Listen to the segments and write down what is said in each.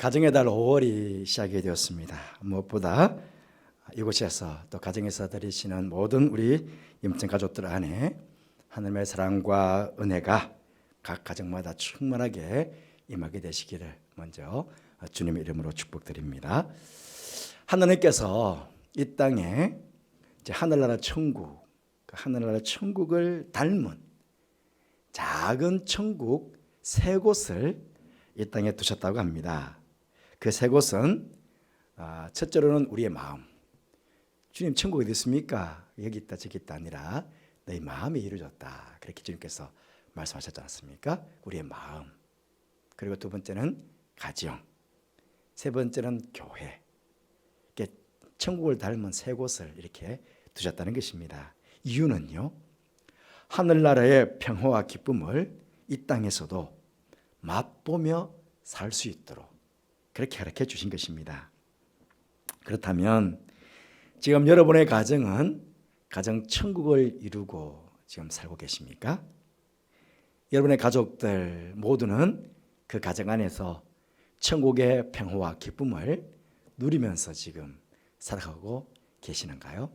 가정의 달 5월이 시작이 되었습니다. 무엇보다 이곳에서 또 가정에서 드리시는 모든 우리 임청 가족들 안에 하나님의 사랑과 은혜가 각 가정마다 충만하게 임하게 되시기를 먼저 주님의 이름으로 축복드립니다. 하나님께서 이 땅에 이제 하늘나라 천국, 하늘나라 천국을 닮은 작은 천국 세 곳을 이 땅에 두셨다고 합니다. 그 세 곳은 첫째로는 우리의 마음. 주님 천국 어디 있습니까? 여기 있다 저기 있다 아니라 너희 마음이 이루어졌다. 그렇게 주님께서 말씀하셨지 않습니까? 우리의 마음. 그리고 두 번째는 가정. 세 번째는 교회. 이렇게 천국을 닮은 세 곳을 이렇게 두셨다는 것입니다. 이유는요, 하늘나라의 평화와 기쁨을 이 땅에서도 맛보며 살 수 있도록 그렇게 가르쳐 주신 것입니다. 그렇다면 지금 여러분의 가정은 가정 천국을 이루고 지금 살고 계십니까? 여러분의 가족들 모두는 그 가정 안에서 천국의 평화와 기쁨을 누리면서 지금 살아가고 계시는가요?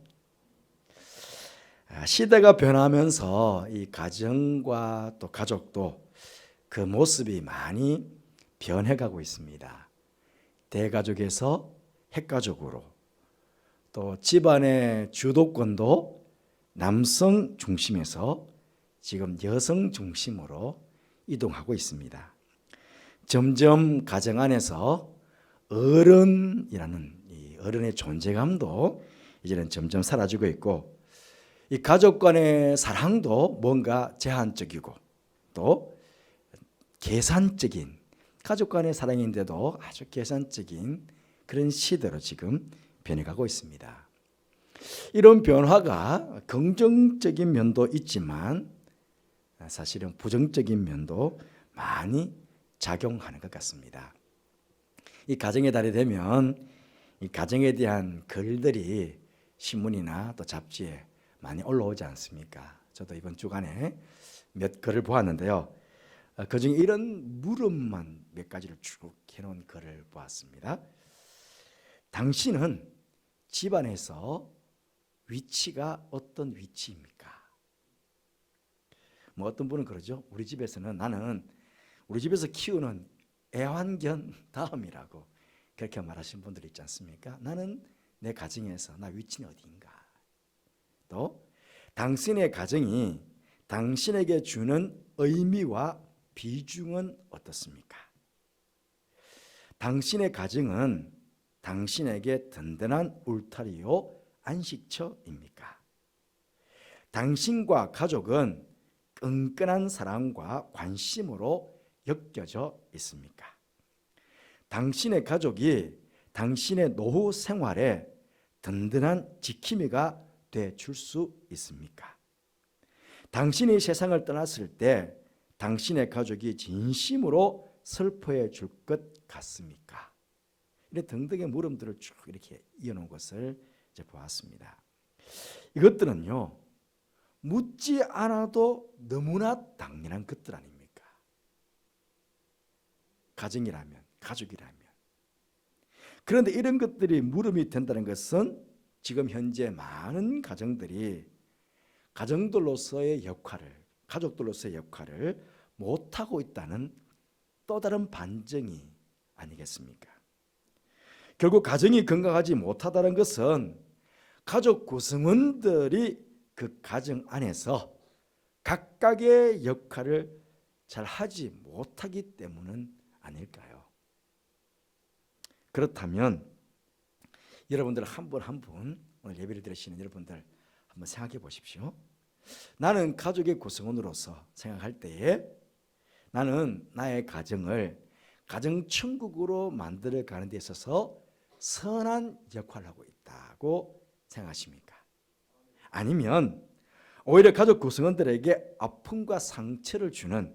시대가 변하면서 이 가정과 또 가족도 그 모습이 많이 변해가고 있습니다. 대가족에서 핵가족으로, 또 집안의 주도권도 남성 중심에서 지금 여성 중심으로 이동하고 있습니다. 점점 가정 안에서 어른이라는 이 어른의 존재감도 이제는 점점 사라지고 있고, 이 가족 간의 사랑도 뭔가 제한적이고 또 계산적인, 가족 간의 사랑인데도 아주 계산적인 그런 시대로 지금 변해가고 있습니다. 이런 변화가 긍정적인 면도 있지만 사실은 부정적인 면도 많이 작용하는 것 같습니다. 이 가정의 달이 되면 이 가정에 대한 글들이 신문이나 또 잡지에 많이 올라오지 않습니까? 저도 이번 주간에 몇 글을 보았는데요. 그중에 이런 물음만 몇 가지를 쭉 해놓은 글을 보았습니다. 당신은 집안에서 위치가 어떤 위치입니까? 뭐 어떤 분은 그러죠. 우리 집에서는 나는 우리 집에서 키우는 애완견 다음이라고 그렇게 말하시는 분들이 있지 않습니까? 나는 내 가정에서 나 위치는 어디인가? 또 당신의 가정이 당신에게 주는 의미와 비중은 어떻습니까? 당신의 가정은 당신에게 든든한 울타리요 안식처입니까? 당신과 가족은 끈끈한 사랑과 관심으로 엮여져 있습니까? 당신의 가족이 당신의 노후 생활에 든든한 지킴이가 돼 줄 수 있습니까? 당신이 세상을 떠났을 때 당신의 가족이 진심으로 슬퍼해 줄 것 같습니까? 이런 등등의 물음들을 쭉 이렇게 이어놓은 것을 이제 보았습니다. 이것들은요, 묻지 않아도 너무나 당연한 것들 아닙니까? 가정이라면, 가족이라면. 그런데 이런 것들이 물음이 된다는 것은 지금 현재 많은 가정들이 가정들로서의 역할을, 가족들로서의 역할을 못하고 있다는 또 다른 반증이 아니겠습니까? 결국 가정이 건강하지 못하다는 것은 가족 구성원들이 그 가정 안에서 각각의 역할을 잘 하지 못하기 때문은 아닐까요? 그렇다면 여러분들 한 분 한 분, 오늘 예배를 드리시는 여러분들 한번 생각해 보십시오. 나는 가족의 구성원으로서 생각할 때에 나는 나의 가정을 가정천국으로 만들어가는 데 있어서 선한 역할을 하고 있다고 생각하십니까? 아니면 오히려 가족 구성원들에게 아픔과 상처를 주는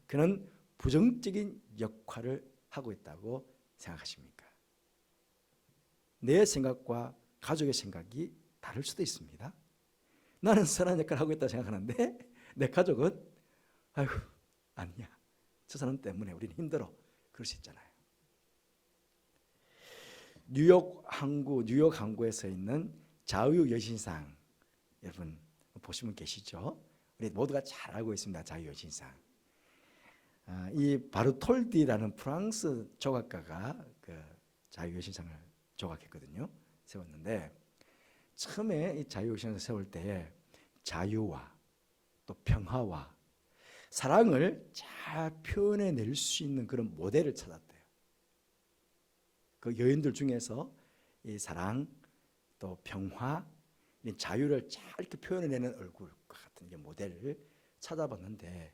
그런 부정적인 역할을 하고 있다고 생각하십니까? 내 생각과 가족의 생각이 다를 수도 있습니다. 나는 선한 역할을 하고 있다고 생각하는데 내 가족은 아이고 아니야, 저 사람 때문에 우리는 힘들어, 그럴 수 있잖아요. 뉴욕 항구에서 있는 자유 여신상, 여러분 보시면 계시죠? 우리 모두가 잘 알고 있습니다. 자유 여신상. 이 바르톨디라는 프랑스 조각가가 그 자유 여신상을 조각했거든요. 세웠는데 처음에 이 자유 여신상을 세울 때에 자유와 또 평화와 사랑을 잘 표현해낼 수 있는 그런 모델을 찾았대요. 그 여인들 중에서 이 사랑, 또 평화, 이 자유를 잘 이렇게 표현해내는 얼굴과 같은 게 모델을 찾아봤는데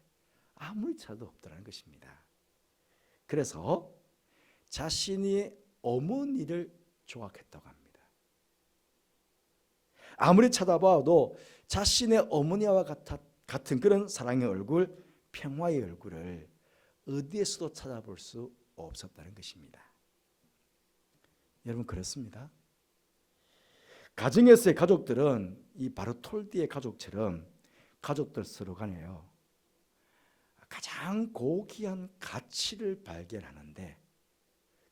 아무리 찾아도 없더라는 것입니다. 그래서 자신이 어머니를 조각했다고 합니다. 아무리 찾아봐도 자신의 어머니와 같은 그런 사랑의 얼굴, 평화의 얼굴을 어디에서도 찾아볼 수 없었다는 것입니다. 여러분 그렇습니다. 가정에서의 가족들은 이 바르톨디의 가족처럼 가족들 서로 간에요 가장 고귀한 가치를 발견하는데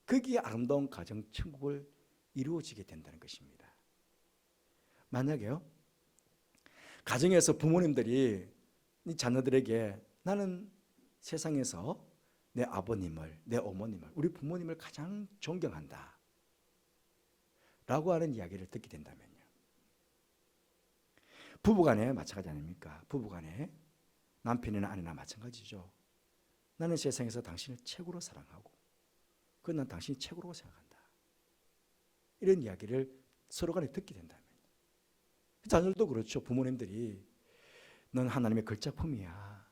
거기에 아름다운 가정 천국을 이루어지게 된다는 것입니다. 만약에요 가정에서 부모님들이 이 자녀들에게 나는 세상에서 내 아버님을, 내 어머님을, 우리 부모님을 가장 존경한다 라고 하는 이야기를 듣게 된다면요, 부부간에 마찬가지 아닙니까? 부부간에 남편이나 아내나 마찬가지죠. 나는 세상에서 당신을 최고로 사랑하고 그건 난 당신이 최고로 생각한다, 이런 이야기를 서로 간에 듣게 된다면 자녀들도 그렇죠. 부모님들이 넌 하나님의 걸작품이야,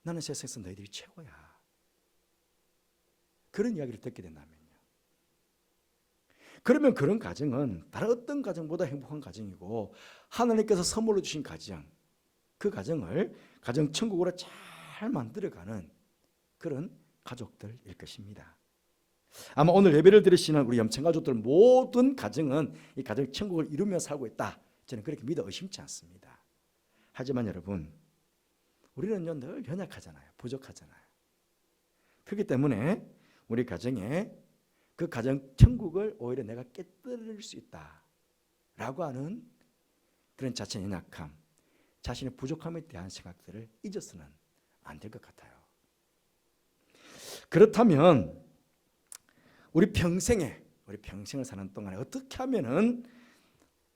나는 세상에서 너희들이 최고야, 그런 이야기를 듣게 된다면요, 그러면 그런 가정은 다른 어떤 가정보다 행복한 가정이고 하나님께서 선물로 주신 가정, 그 가정을 가정 천국으로 잘 만들어가는 그런 가족들일 것입니다. 아마 오늘 예배를 드리시는 우리 염청 가족들 모든 가정은 이 가정 천국을 이루며 살고 있다, 저는 그렇게 믿어 의심치 않습니다. 하지만 여러분 우리는요 늘 연약하잖아요. 부족하잖아요. 그렇기 때문에 우리 가정에 그 가정 천국을 오히려 내가 깨뜨릴 수 있다라고 하는 그런 자신의 연약함, 자신의 부족함에 대한 생각들을 잊어서는 안 될 것 같아요. 그렇다면 우리 평생을 사는 동안에 어떻게 하면은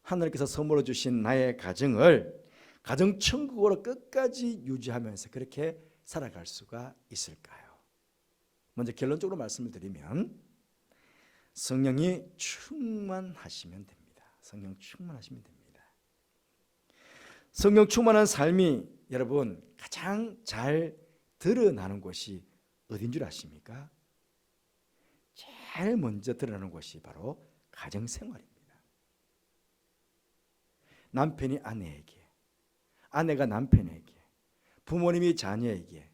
하나님께서 선물로 주신 나의 가정을 가정 천국으로 끝까지 유지하면서 그렇게 살아갈 수가 있을까요? 먼저 결론적으로 말씀을 드리면 성령이 충만하시면 됩니다. 성령 충만하시면 됩니다. 성령 충만한 삶이 여러분 가장 잘 드러나는 곳이 어딘 줄 아십니까? 제일 먼저 드러나는 곳이 바로 가정생활입니다. 남편이 아내에게, 아내가 남편에게, 부모님이 자녀에게,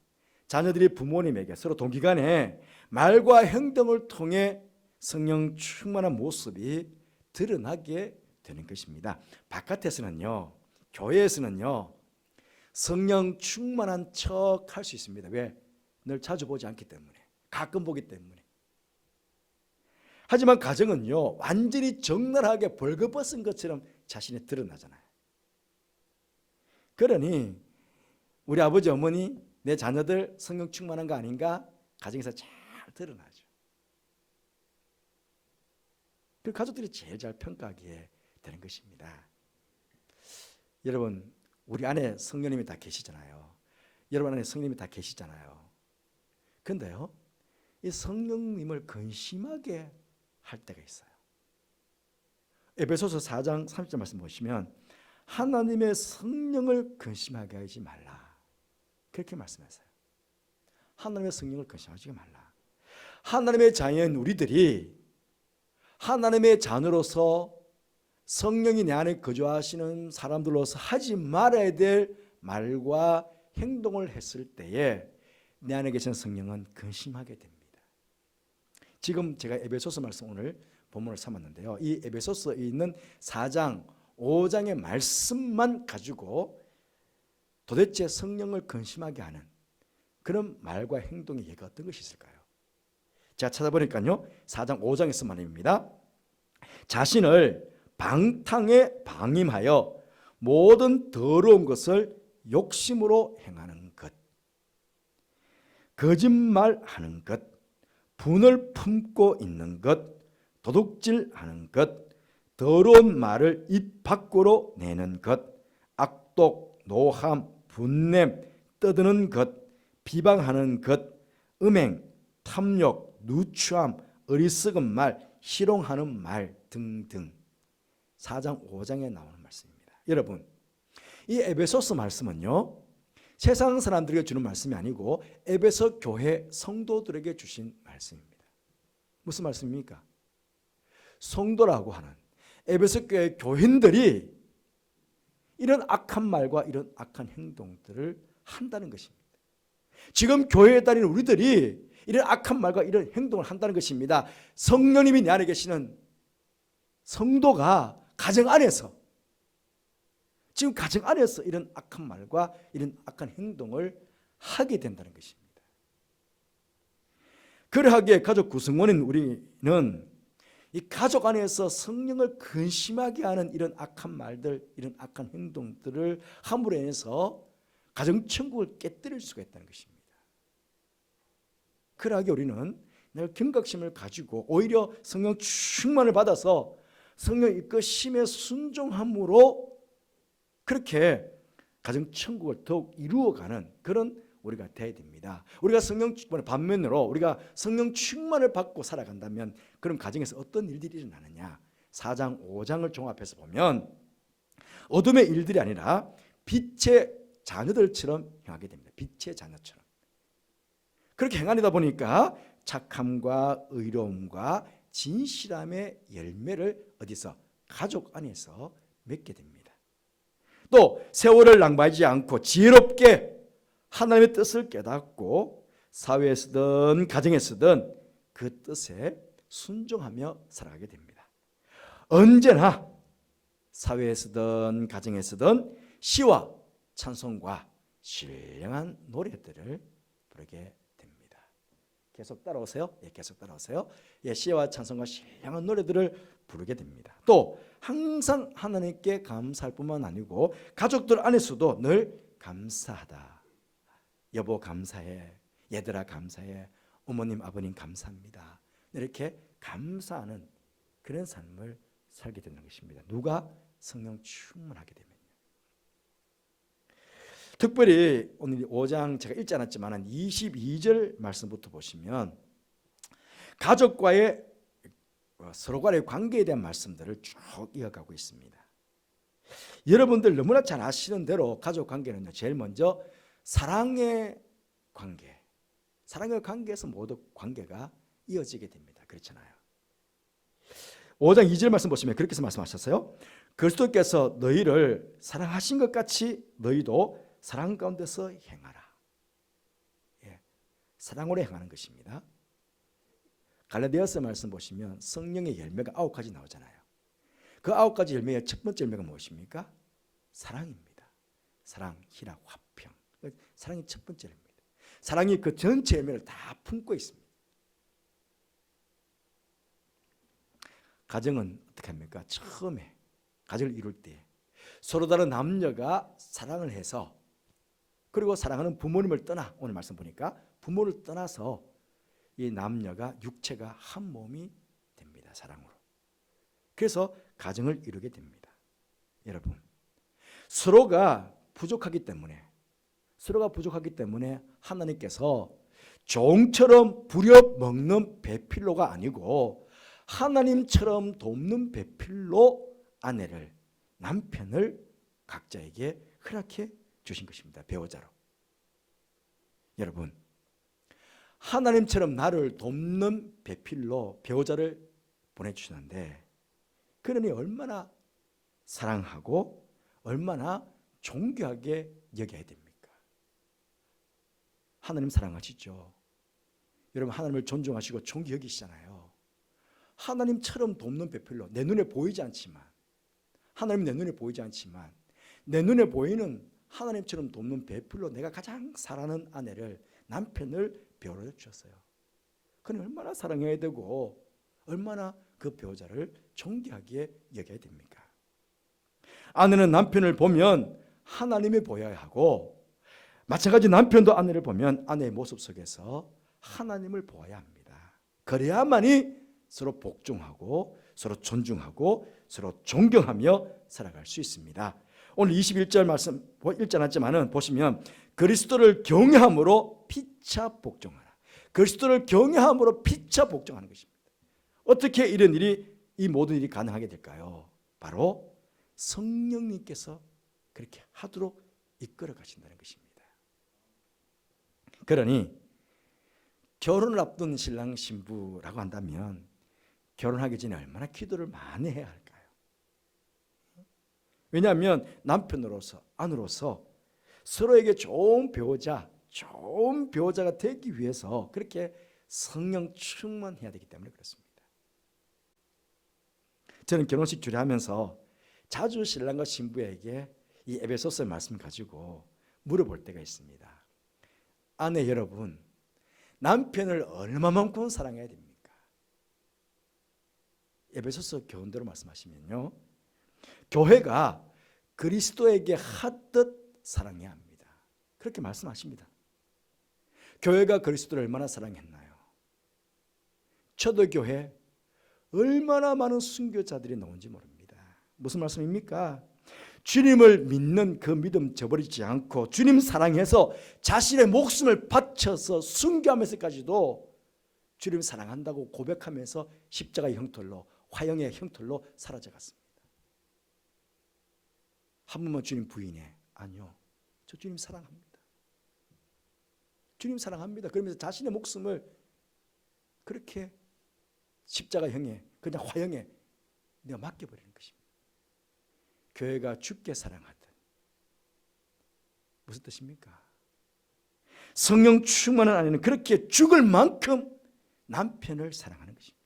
자녀들이 부모님에게 서로 동기간에 말과 행동을 통해 성령 충만한 모습이 드러나게 되는 것입니다. 바깥에서는요, 교회에서는요 성령 충만한 척 할 수 있습니다. 왜? 늘 자주 보지 않기 때문에, 가끔 보기 때문에. 하지만 가정은요 완전히 적나라하게 벌거벗은 것처럼 자신이 드러나잖아요. 그러니 우리 아버지 어머니, 내 자녀들 성령 충만한 거 아닌가? 가정에서 잘 드러나죠. 그 가족들이 제일 잘 평가하게 되는 것입니다. 여러분 우리 안에 성령님이 다 계시잖아요. 여러분 안에 성령님이 다 계시잖아요. 그런데요 이 성령님을 근심하게 할 때가 있어요. 에베소서 4장 30절 말씀 보시면 하나님의 성령을 근심하게 하지 말라, 그렇게 말씀하세요. 하나님의 성령을 근심하지 말라. 하나님의 자녀인 우리들이 하나님의 자녀로서 성령이 내 안에 거주하시는 사람들로서 하지 말아야 될 말과 행동을 했을 때에 내 안에 계신 성령은 근심하게 됩니다. 지금 제가 에베소서 말씀 오늘 본문을 삼았는데요, 이 에베소서에 있는 4장 5장의 말씀만 가지고 도대체 성령을 근심하게 하는 그런 말과 행동의 예가 어떤 것이 있을까요? 제가 찾아보니까요 4장 5장에서 말입니다. 자신을 방탕에 방임하여 모든 더러운 것을 욕심으로 행하는 것, 거짓말하는 것, 분을 품고 있는 것, 도둑질하는 것, 더러운 말을 입 밖으로 내는 것, 악독, 노함, 분냄, 떠드는 것, 비방하는 것, 음행, 탐욕, 누추함, 어리석은 말, 희롱하는 말 등등 4장 5장에 나오는 말씀입니다. 여러분, 이 에베소서 말씀은요 세상 사람들에게 주는 말씀이 아니고 에베소 교회 성도들에게 주신 말씀입니다. 무슨 말씀입니까? 성도라고 하는 에베소 교회 교인들이 이런 악한 말과 이런 악한 행동들을 한다는 것입니다. 지금 교회에 다니는 우리들이 이런 악한 말과 이런 행동을 한다는 것입니다. 성령님이 내 안에 계시는 성도가 가정 안에서 지금 가정 안에서 이런 악한 말과 이런 악한 행동을 하게 된다는 것입니다. 그러하기에 가족 구성원인 우리는 이 가족 안에서 성령을 근심하게 하는 이런 악한 말들, 이런 악한 행동들을 함으로 인해서 가정천국을 깨뜨릴 수가 있다는 것입니다. 그러하기에 우리는 늘 경각심을 가지고 오히려 성령 충만을 받아서 성령 이끄심에 순종함으로 그렇게 가정천국을 더욱 이루어가는 그런 우리가 되어야 됩니다. 우리가 성령 충만의 반면으로 우리가 성령 충만을 받고 살아간다면 그런 가정에서 어떤 일들이 일어나느냐, 4장 5장을 종합해서 보면 어둠의 일들이 아니라 빛의 자녀들처럼 행하게 됩니다. 빛의 자녀처럼 그렇게 행하다 보니까 착함과 의로움과 진실함의 열매를 어디서? 가족 안에서 맺게 됩니다. 또 세월을 낭비하지 않고 지혜롭게 하나님의 뜻을 깨닫고 사회에서든 가정에서든 그 뜻에 순종하며 살아가게 됩니다. 언제나 사회에서든 가정에서든 시와 찬송과 신령한 노래들을 부르게 됩니다. 계속 따라오세요. 계속 따라오세요. 시와 찬송과 신령한 노래들을 부르게 됩니다. 또 항상 하나님께 감사할 뿐만 아니고 가족들 안에서도 늘 감사하다. 여보 감사해, 얘들아 감사해, 어머님 아버님 감사합니다. 이렇게 감사하는 그런 삶을 살게 되는 것입니다. 누가? 성령 충만하게 되면요. 특별히 오늘 5장 제가 읽지 않았지만 22절 말씀부터 보시면 가족과의 서로 간의 관계에 대한 말씀들을 쭉 이어가고 있습니다. 여러분들 너무나 잘 아시는 대로 가족 관계는요, 제일 먼저 사랑의 관계, 사랑의 관계에서 모두 관계가 이어지게 됩니다. 그렇잖아요. 5장 2절 말씀 보시면 그렇게 해서 말씀하셨어요. 그리스도께서 너희를 사랑하신 것 같이 너희도 사랑 가운데서 행하라. 사랑으로 행하는 것입니다. 갈라디아서 말씀 보시면 성령의 열매가 9가지 나오잖아요. 그 9가지 열매의 첫 번째 열매가 무엇입니까? 사랑입니다. 사랑, 희락, 화평. 사랑이 첫 번째 열매입니다. 사랑이 그 전체 열매를 다 품고 있습니다. 가정은 어떻게 합니까? 처음에 가정을 이룰 때 서로 다른 남녀가 사랑을 해서 그리고 사랑하는 부모님을 떠나 오늘 말씀 보니까 부모를 떠나서 이 남녀가 육체가 한 몸이 됩니다. 사랑으로. 그래서 가정을 이루게 됩니다. 여러분 서로가 부족하기 때문에 하나님께서 종처럼 부려먹는 배필로가 아니고 하나님처럼 돕는 배필로 아내를 남편을 각자에게 허락해 주신 것입니다. 배우자로. 여러분 하나님처럼 나를 돕는 배필로 배우자를 보내주시는데 그러니 얼마나 사랑하고 얼마나 존귀하게 여겨야 됩니까? 하나님 사랑하시죠. 여러분 하나님을 존중하시고 존귀 여기시잖아요. 하나님처럼 돕는 배필로 내 눈에 보이지 않지만 하나님 내 눈에 보이지 않지만 내 눈에 보이는 하나님처럼 돕는 배필로 내가 가장 사랑하는 아내를 남편을 배우러 주셨어요. 그는 얼마나 사랑해야 되고 얼마나 그 배우자를 존귀하게 여겨야 됩니까? 아내는 남편을 보면 하나님을 보여야 하고, 마찬가지 남편도 아내를 보면 아내의 모습 속에서 하나님을 보아야 합니다. 그래야만이 서로 복종하고 서로 존중하고 서로 존경하며 살아갈 수 있습니다. 오늘 21절 말씀 읽지 않았지만 보시면 그리스도를 경외함으로 피차 복종하라. 그리스도를 경외함으로 피차 복종하는 것입니다. 어떻게 이런 일이, 이 모든 일이 가능하게 될까요? 바로 성령님께서 그렇게 하도록 이끌어 가신다는 것입니다. 그러니 결혼을 앞둔 신랑 신부라고 한다면 결혼하기 전에 얼마나 기도를 많이 해야 할까요? 왜냐하면 남편으로서 아내로서 서로에게 좋은 배우자가 되기 위해서 그렇게 성령 충만해야 되기 때문에 그렇습니다. 저는 결혼식 주례하면서 자주 신랑과 신부에게 이 에베소서의 말씀 가지고 물어볼 때가 있습니다. 아내 여러분, 남편을 얼마만큼 사랑해야 됩니까? 에베소서 교훈대로 말씀하시면요, 교회가 그리스도에게 하듯 사랑해야 합니다. 그렇게 말씀하십니다. 교회가 그리스도를 얼마나 사랑했나요? 초대교회 얼마나 많은 순교자들이 나온지 모릅니다. 무슨 말씀입니까? 주님을 믿는 그 믿음 저버리지 않고 주님 사랑해서 자신의 목숨을 바쳐서 순교하면서까지도 주님 사랑한다고 고백하면서 십자가의 형틀로, 화형의 형틀로 사라져갔습니다. 한 번만 주님 부인해. 아니요, 저 주님 사랑합니다. 주님 사랑합니다. 그러면서 자신의 목숨을 그렇게 십자가형에, 그냥 화형에 내가 맡겨버리는 것입니다. 교회가 주께 사랑하듯. 무슨 뜻입니까? 성령 충만한 아내는 그렇게 죽을 만큼 남편을 사랑하는 것입니다.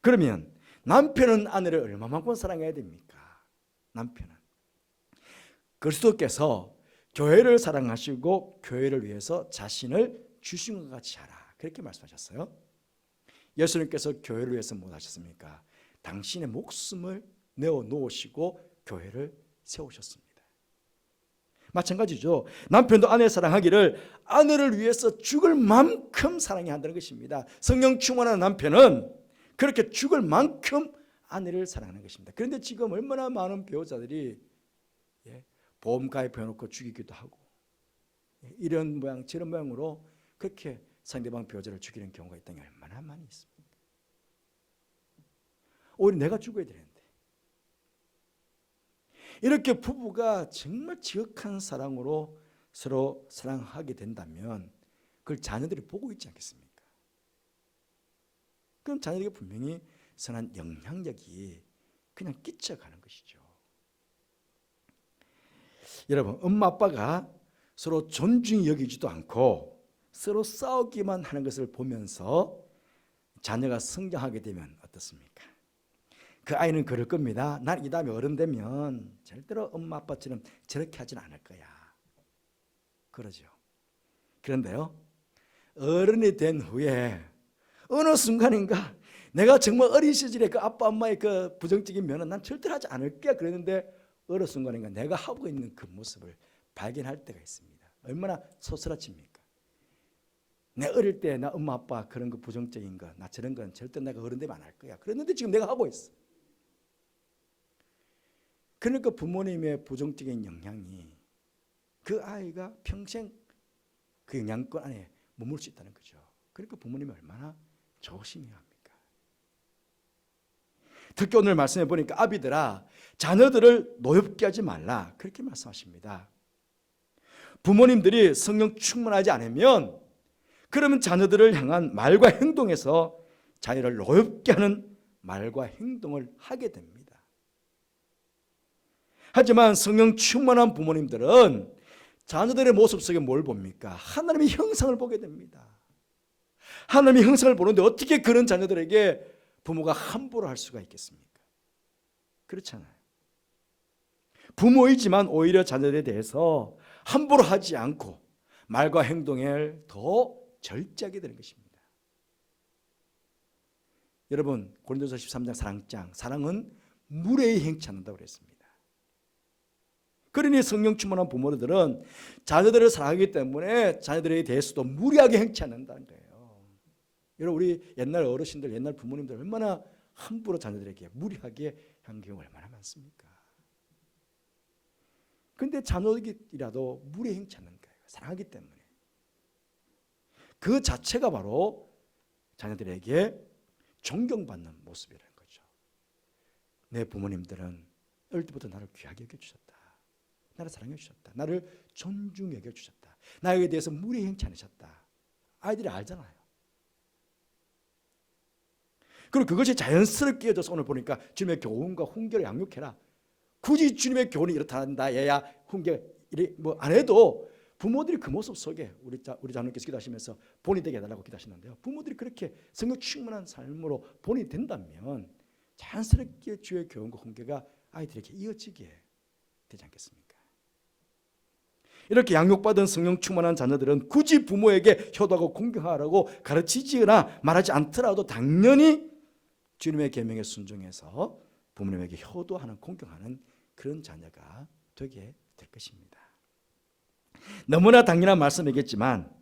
그러면 남편은 아내를 얼마만큼 사랑해야 됩니까? 남편은 그리스도께서 교회를 사랑하시고 교회를 위해서 자신을 주신 것 같이 하라, 그렇게 말씀하셨어요. 예수님께서 교회를 위해서 뭐 하셨습니까? 당신의 목숨을 내어 놓으시고 교회를 세우셨습니다. 마찬가지죠. 남편도 아내 사랑하기를 아내를 위해서 죽을 만큼 사랑해야 한다는 것입니다. 성령 충만한 남편은 그렇게 죽을 만큼 아내를 사랑하는 것입니다. 그런데 지금 얼마나 많은 배우자들이 보험 가입해놓고 죽이기도 하고 이런 모양 저런 모양으로 그렇게 상대방 배우자를 죽이는 경우가 있다는 게 얼마나 많이 있습니까? 오히려 내가 죽어야 되는데. 이렇게 부부가 정말 지극한 사랑으로 서로 사랑하게 된다면 그걸 자녀들이 보고 있지 않겠습니까? 그럼 자녀에게 분명히 선한 영향력이 그냥 끼쳐가는 것이죠. 여러분, 엄마 아빠가 서로 존중히 여기지도 않고 서로 싸우기만 하는 것을 보면서 자녀가 성장하게 되면 어떻습니까? 그 아이는 그럴 겁니다. 난 이 다음에 어른 되면 절대로 엄마 아빠처럼 저렇게 하진 않을 거야. 그러죠. 그런데요, 어른이 된 후에 어느 순간인가 내가 정말 어린 시절에 그 아빠 엄마의 그 부정적인 면은 난 절대로 하지 않을 거야 그랬는데 어느 순간인가 내가 하고 있는 그 모습을 발견할 때가 있습니다. 얼마나 소스라칩니까? 내 어릴 때 나 엄마 아빠 그런 거 부정적인 거, 나 저런 건 절대 내가 어른 되면 안 할 거야 그랬는데 지금 내가 하고 있어. 그러니까 부모님의 부정적인 영향이 그 아이가 평생 그 영향권 안에 머물 수 있다는 거죠. 그러니까 부모님이 얼마나 조심해야 합니까? 특히 오늘 말씀해 보니까 아비들아, 자녀들을 노엽게 하지 말라, 그렇게 말씀하십니다. 부모님들이 성령 충만하지 않으면 그러면 자녀들을 향한 말과 행동에서 자녀를 노엽게 하는 말과 행동을 하게 됩니다. 하지만 성령 충만한 부모님들은 자녀들의 모습 속에 뭘 봅니까? 하나님의 형상을 보게 됩니다. 하나님의 형상을 보는데 어떻게 그런 자녀들에게 부모가 함부로 할 수가 있겠습니까? 그렇잖아요. 부모이지만 오히려 자녀들에 대해서 함부로 하지 않고 말과 행동을 더 절제하게 되는 것입니다. 여러분, 고린도서 13장 사랑장, 사랑은 무례히 행치 않는다고 그랬습니다. 그러니 성령 충만한 부모들은 자녀들을 사랑하기 때문에 자녀들에 대해서도 무리하게 행치 않는다는 거예요. 여러분, 우리 옛날 어르신들, 옛날 부모님들 얼마나 함부로 자녀들에게 무리하게 한 경우가 얼마나 많습니까? 근데 자녀들이라도 무리하게 행치 않는 거예요. 사랑하기 때문에. 그 자체가 바로 자녀들에게 존경받는 모습이라는 거죠. 내 부모님들은 어릴 때부터 나를 귀하게 여겨주셨다. 나를 사랑해 주셨다. 나를 존중해 여겨 주셨다. 나에 대해서 무리히 행치 않으셨다. 아이들이 알잖아요. 그리고 그것이 자연스럽게 이어져서 오늘 보니까 주님의 교훈과 훈계를 양육해라. 굳이 주님의 교훈이 이렇단다. 얘야 훈계 뭐 안 해도 부모들이 그 모습 속에 우리 자녀께서 기도하시면서 본이 되게 해달라고 기도하시는데요. 부모들이 그렇게 성령 충만한 삶으로 본이 된다면 자연스럽게 주의 교훈과 훈계가 아이들에게 이어지게 되지 않겠습니까? 이렇게 양육받은 성령 충만한 자녀들은 굳이 부모에게 효도하고 공경하라고 가르치지거나 말하지 않더라도 당연히 주님의 계명에 순종해서 부모님에게 효도하는 공경하는 그런 자녀가 되게 될 것입니다. 너무나 당연한 말씀이겠지만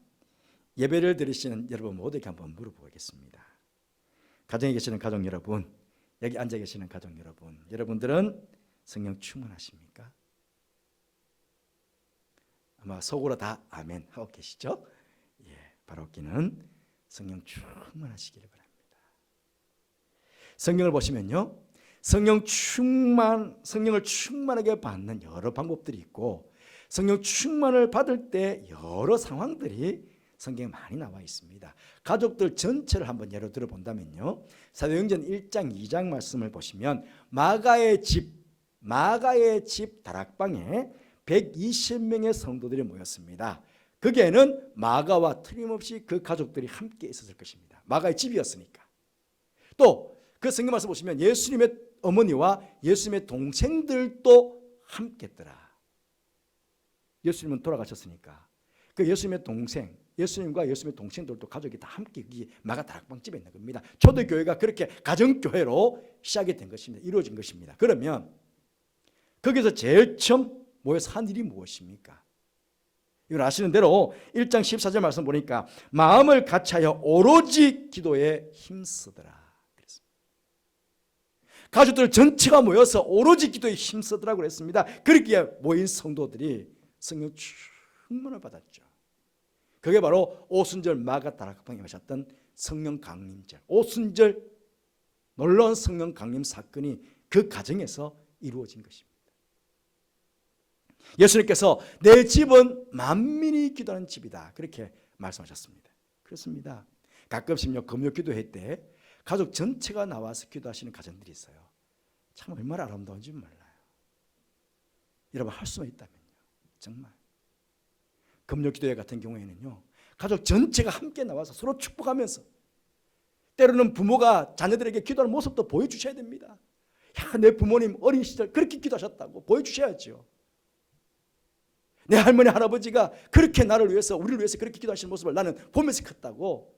예배를 드리시는 여러분 모두에게 한번 물어보겠습니다. 가정에 계시는 가족 여러분, 여기 앉아 계시는 가족 여러분, 여러분들은 성령 충만하십니까? 아마 속으로 다 아멘 하고 계시죠? 예, 바로 기는 성령 충만하시기를 바랍니다. 성경을 보시면요, 성령을 충만하게 받는 여러 방법들이 있고 성령 충만을 받을 때 여러 상황들이 성경에 많이 나와 있습니다. 가족들 전체를 한번 예로 들어본다면요, 사도행전 1장 2장 말씀을 보시면 마가의 집 다락방에 120명의 성도들이 모였습니다. 거기에는 마가와 틀림없이 그 가족들이 함께 있었을 것입니다. 마가의 집이었으니까. 또 그 성경 말씀 보시면 예수님의 어머니와 예수님의 동생들도 함께 했더라. 예수님은 돌아가셨으니까 그 예수님의 동생, 예수님과 예수님의 동생들도 가족이 다 함께 마가 다락방 집에 있는 겁니다. 초대교회가 그렇게 가정교회로 시작이 된 것입니다. 이루어진 것입니다. 그러면 거기서 제일 처음 모여서 한 일이 무엇입니까? 이걸 아시는 대로 1장 14절 말씀 보니까 마음을 같이하여 오로지 기도에 힘쓰더라 그랬습니다. 가족들 전체가 모여서 오로지 기도에 힘쓰더라고 그랬습니다. 그렇게 모인 성도들이 성령 충만을 받았죠. 그게 바로 오순절 마가 다락방에 오셨던 성령 강림절, 오순절 놀라운 성령 강림 사건이 그 가정에서 이루어진 것입니다. 예수님께서 내 집은 만민이 기도하는 집이다 그렇게 말씀하셨습니다. 그렇습니다. 가끔씩요 금요 기도회 때 가족 전체가 나와서 기도하시는 가정들이 있어요. 참 얼마나 아름다운지 몰라요. 여러분 할 수만 있다면요, 정말 금요 기도회 같은 경우에는요 가족 전체가 함께 나와서 서로 축복하면서 때로는 부모가 자녀들에게 기도하는 모습도 보여주셔야 됩니다. 야, 내 부모님 어린 시절 그렇게 기도하셨다고 보여주셔야죠. 내 할머니 할아버지가 그렇게 나를 위해서 우리를 위해서 그렇게 기도하시는 모습을 나는 보면서 컸다고.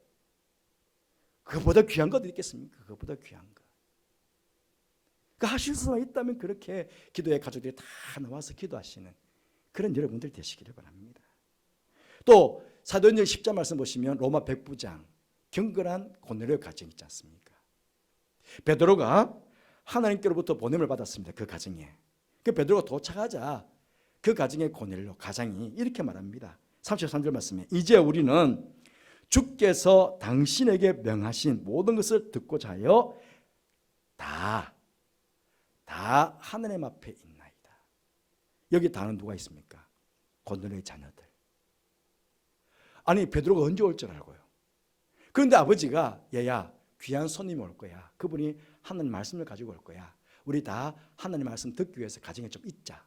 그거보다 귀한 것 있겠습니까? 그거보다 귀한 것. 그 하실 수만 있다면 그렇게 기도의 가족들이 다 나와서 기도하시는 그런 여러분들 되시기를 바랍니다. 또 사도행전 10장 말씀 보시면 로마 백부장 경건한 고넬료 가정 있지 않습니까? 베드로가 하나님께로부터 보냄을 받았습니다. 그 가정에. 그 베드로가 도착하자 그 가정의 고넬료 가장이 이렇게 말합니다. 33절 말씀에 이제 우리는 주께서 당신에게 명하신 모든 것을 듣고자 하여 다 하나님 앞에 있나이다. 여기 다는 누가 있습니까? 고넬료의 자녀들. 아니 베드로가 언제 올 줄 알고요. 그런데 아버지가 얘야 귀한 손님이 올 거야. 그분이 하나님 말씀을 가지고 올 거야. 우리 다 하나님 말씀 듣기 위해서 가정에 좀 있자.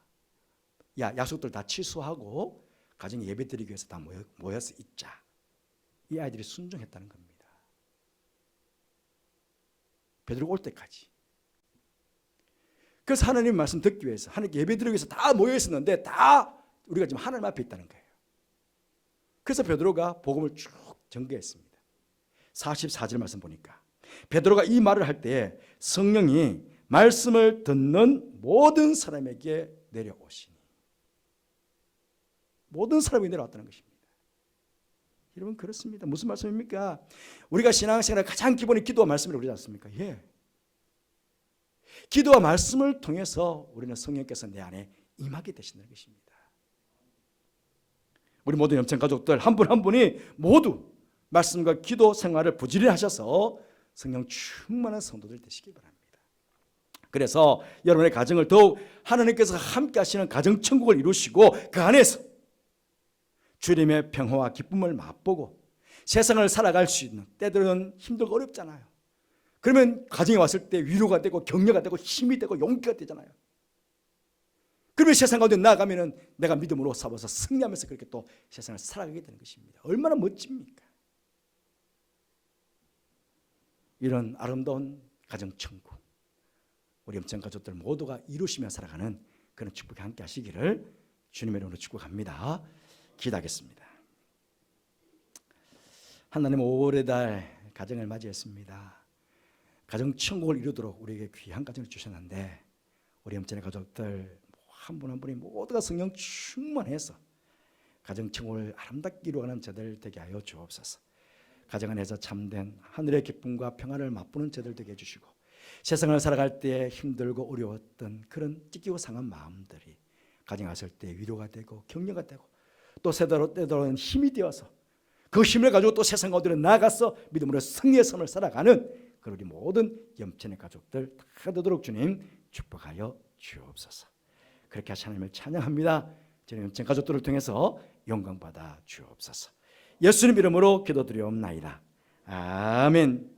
야 약속들 다 취소하고 가정에 예배 드리기 위해서 다 모여서 있자. 이 아이들이 순종했다는 겁니다. 베드로가 올 때까지. 그래서 하나님 말씀 듣기 위해서 하나님 예배 드리기 위해서 다 모여 있었는데 다 우리가 지금 하나님 앞에 있다는 거예요. 그래서 베드로가 복음을 쭉 전개했습니다. 44절 말씀 보니까 베드로가 이 말을 할 때 성령이 말씀을 듣는 모든 사람에게 내려오시니, 모든 사람이 내려왔다는 것입니다. 여러분, 그렇습니다. 무슨 말씀입니까? 우리가 신앙생활의 가장 기본이 기도와 말씀이라고 그러지 않습니까? 예. 기도와 말씀을 통해서 우리는 성령께서 내 안에 임하게 되신다는 것입니다. 우리 모든 염청 가족들 한 분 한 분이 모두 말씀과 기도 생활을 부지런히 하셔서 성령 충만한 성도들 되시기 바랍니다. 그래서 여러분의 가정을 더욱 하나님께서 함께 하시는 가정천국을 이루시고 그 안에서 주님의 평화와 기쁨을 맛보고 세상을 살아갈 수 있는, 때들은 힘들고 어렵잖아요. 그러면 가정에 왔을 때 위로가 되고 격려가 되고 힘이 되고 용기가 되잖아요. 그러면 세상 가운데 나아가면 내가 믿음으로 싸워서 승리하면서 그렇게 또 세상을 살아가게 되는 것입니다. 얼마나 멋집니까? 이런 아름다운 가정천국, 우리 염청 가족들 모두가 이루시며 살아가는 그런 축복이 함께 하시기를 주님의 이름으로 축복합니다. 기도하겠습니다. 하나님, 5월의 가정을 맞이했습니다. 가정천국을 이루도록 우리에게 귀한 가정을 주셨는데 우리 염전의 가족들 한 분 한 분이 모두가 성령 충만해서 가정천국을 아름답게 이루어가는 저들 되게 하여 주옵소서. 가정 안에서 참된 하늘의 기쁨과 평안을 맛보는 저들 되게 해주시고 세상을 살아갈 때 힘들고 어려웠던 그런 찢기고 상한 마음들이 가정에 왔을 때 위로가 되고 격려가 되고 또 때로는 힘이 되어서 그 힘을 가지고 또 세상 가운데로 나아가서 믿음으로 승리의 삶을 살아가는 그런 우리 모든 염천의 가족들 다 되도록 주님 축복하여 주옵소서. 그렇게 하시 하나님을 찬양합니다. 저희 염천 가족들을 통해서 영광받아 주옵소서. 예수님 이름으로 기도드리옵나이다. 아멘.